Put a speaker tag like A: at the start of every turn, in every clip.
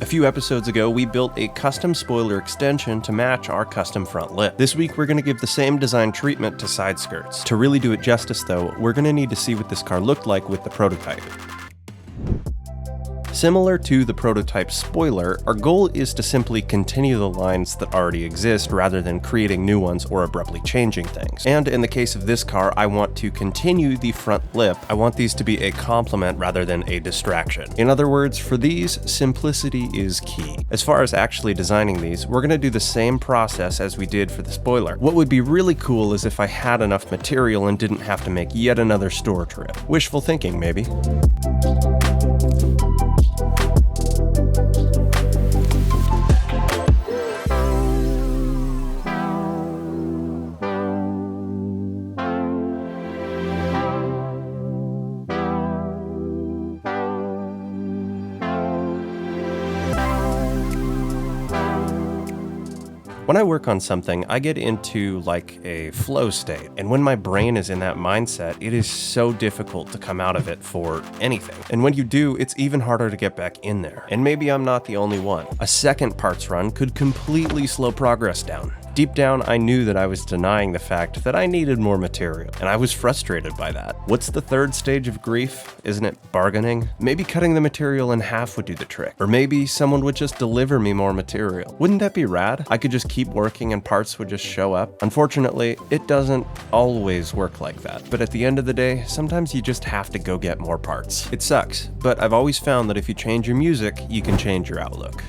A: A few episodes ago, we built a custom spoiler extension to match our custom front lip. This week, we're going to give the same design treatment to side skirts. To really do it justice though, we're going to need to see what this car looked like with the prototype. Similar to the prototype spoiler, our goal is to simply continue the lines that already exist rather than creating new ones or abruptly changing things. And in the case of this car, I want to continue the front lip. I want these to be a complement rather than a distraction. In other words, for these, simplicity is key. As far as actually designing these, we're going to do the same process as we did for the spoiler. What would be really cool is if I had enough material and didn't have to make yet another store trip. Wishful thinking, maybe. When I work on something, I get into like a flow state, and when my brain is in that mindset, it is so difficult to come out of it for anything. And when you do, it's even harder to get back in there. And maybe I'm not the only one. A second parts run could completely slow progress down. Deep down, I knew that I was denying the fact that I needed more material, and I was frustrated by that. What's the third stage of grief? Isn't it bargaining? Maybe cutting the material in half would do the trick. Or maybe someone would just deliver me more material. Wouldn't that be rad? I could just keep working and parts would just show up. Unfortunately, it doesn't always work like that. But at the end of the day, sometimes you just have to go get more parts. It sucks, but I've always found that if you change your music, you can change your outlook.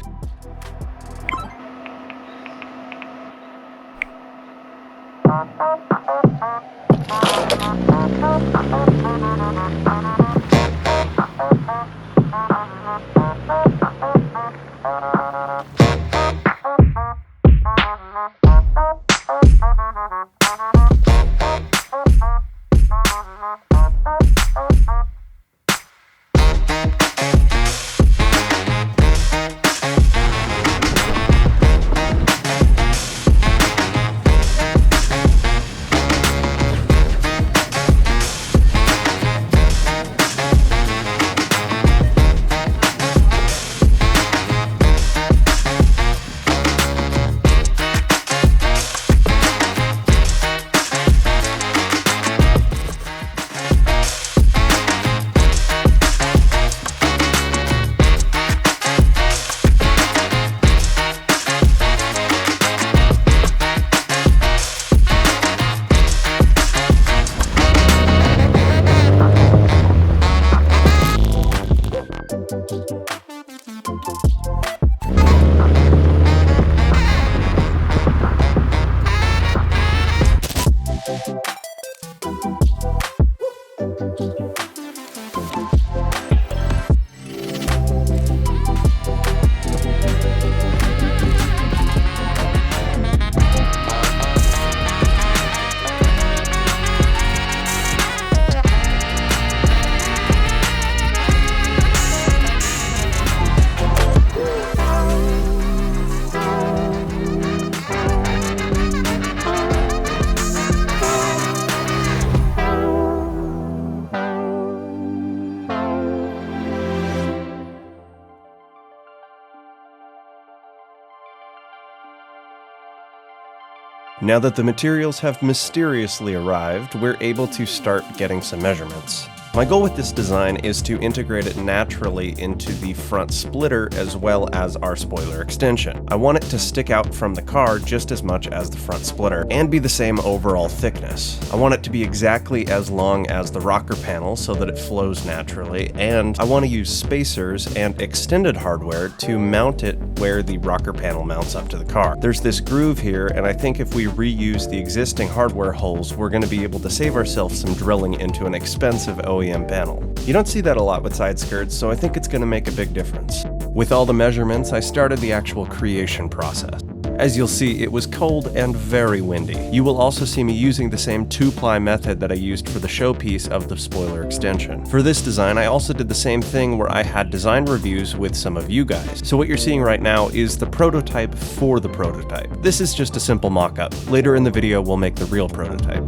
A: Now that the materials have mysteriously arrived, we're able to start getting some measurements. My goal with this design is to integrate it naturally into the front splitter as well as our spoiler extension. I want it to stick out from the car just as much as the front splitter and be the same overall thickness. I want it to be exactly as long as the rocker panel so that it flows naturally, and I want to use spacers and extended hardware to mount it where the rocker panel mounts up to the car. There's this groove here, and I think if we reuse the existing hardware holes, we're going to be able to save ourselves some drilling into an expensive OEM panel. You don't see that a lot with side skirts, so I think it's going to make a big difference. With all the measurements, I started the actual creation process. As you'll see, it was cold and very windy. You will also see me using the same 2-ply method that I used for the showpiece of the spoiler extension. For this design, I also did the same thing where I had design reviews with some of you guys. So what you're seeing right now is the prototype for the prototype. This is just a simple mock-up. Later in the video, we'll make the real prototype.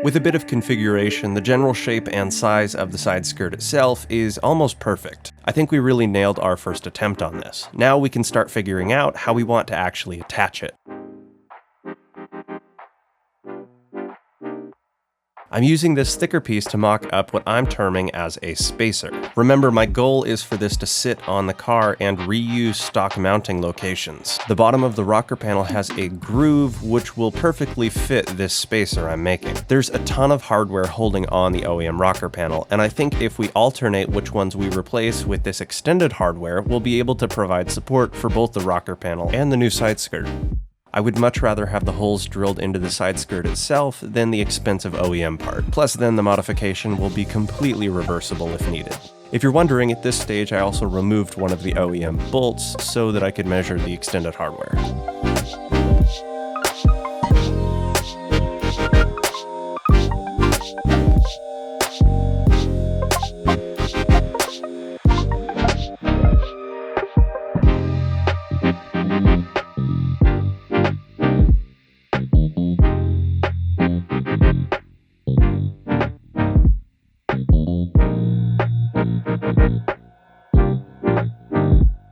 A: With a bit of configuration, the general shape and size of the side skirt itself is almost perfect. I think we really nailed our first attempt on this. Now we can start figuring out how we want to actually attach it. I'm using this thicker piece to mock up what I'm terming as a spacer. Remember, my goal is for this to sit on the car and reuse stock mounting locations. The bottom of the rocker panel has a groove which will perfectly fit this spacer I'm making. There's a ton of hardware holding on the OEM rocker panel, and I think if we alternate which ones we replace with this extended hardware, we'll be able to provide support for both the rocker panel and the new side skirt. I would much rather have the holes drilled into the side skirt itself than the expensive OEM part. Plus then the modification will be completely reversible if needed. If you're wondering, at this stage I also removed one of the OEM bolts so that I could measure the extended hardware.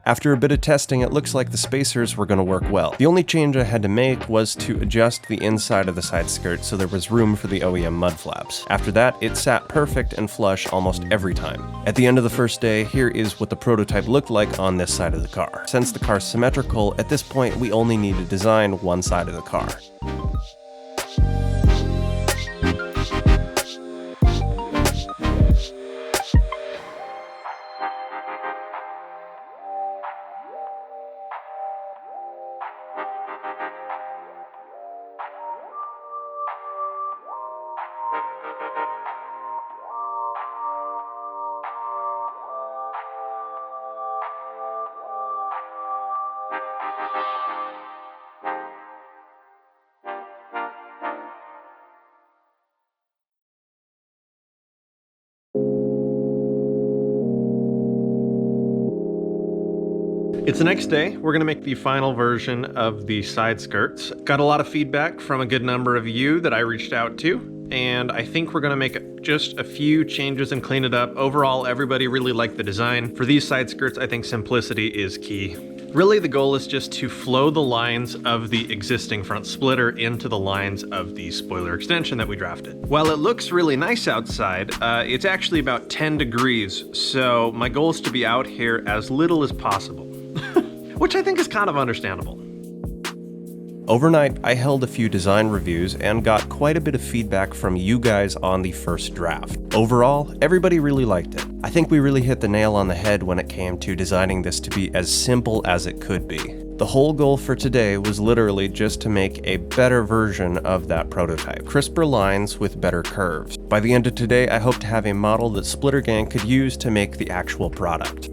A: After a bit of testing, it looks like the spacers were going to work well. The only change I had to make was to adjust the inside of the side skirt so there was room for the OEM mud flaps. After that, it sat perfect and flush almost every time. At the end of the first day, here is what the prototype looked like on this side of the car. Since the car's symmetrical, at this point we only need to design one side of the car.
B: It's the next day. We're going to make the final version of the side skirts. Got a lot of feedback from a good number of you that I reached out to, and I think we're going to make just a few changes and clean it up. Overall, everybody really liked the design. For these side skirts, I think simplicity is key. Really, the goal is just to flow the lines of the existing front splitter into the lines of the spoiler extension that we drafted. While it looks really nice outside, it's actually about 10 degrees, so my goal is to be out here as little as possible. Which I think is kind of understandable.
A: Overnight, I held a few design reviews and got quite a bit of feedback from you guys on the first draft. Overall, everybody really liked it. I think we really hit the nail on the head when it came to designing this to be as simple as it could be. The whole goal for today was literally just to make a better version of that prototype. Crisper lines with better curves. By the end of today, I hope to have a model that Splittergang could use to make the actual product.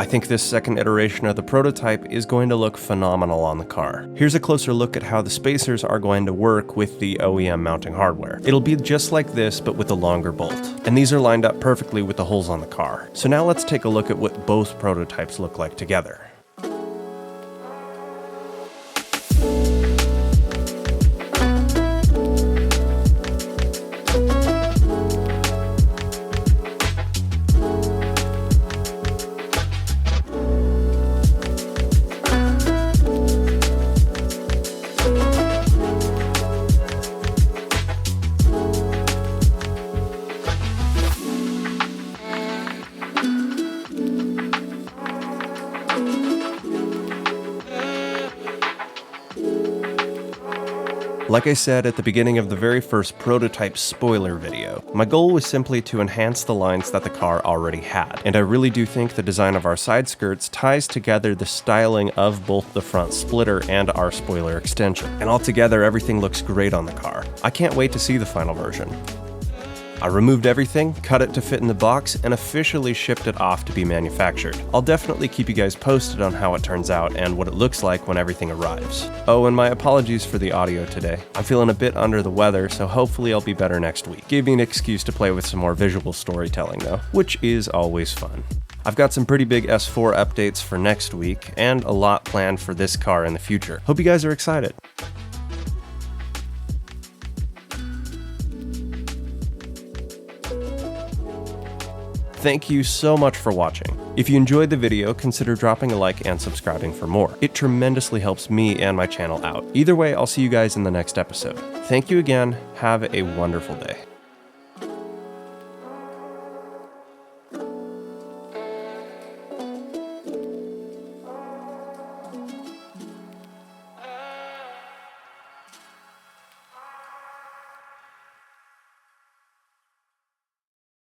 A: I think this second iteration of the prototype is going to look phenomenal on the car. Here's a closer look at how the spacers are going to work with the OEM mounting hardware. It'll be just like this, but with a longer bolt. And these are lined up perfectly with the holes on the car. So now let's take a look at what both prototypes look like together. Like I said at the beginning of the very first prototype spoiler video, my goal was simply to enhance the lines that the car already had, and I really do think the design of our side skirts ties together the styling of both the front splitter and our spoiler extension. And altogether, everything looks great on the car. I can't wait to see the final version. I removed everything, cut it to fit in the box, and officially shipped it off to be manufactured. I'll definitely keep you guys posted on how it turns out and what it looks like when everything arrives. Oh, and my apologies for the audio today. I'm feeling a bit under the weather, so hopefully I'll be better next week. Gave me an excuse to play with some more visual storytelling though, which is always fun. I've got some pretty big S4 updates for next week, and a lot planned for this car in the future. Hope you guys are excited. Thank you so much for watching. If you enjoyed the video, consider dropping a like and subscribing for more. It tremendously helps me and my channel out. Either way, I'll see you guys in the next episode. Thank you again. Have a wonderful day.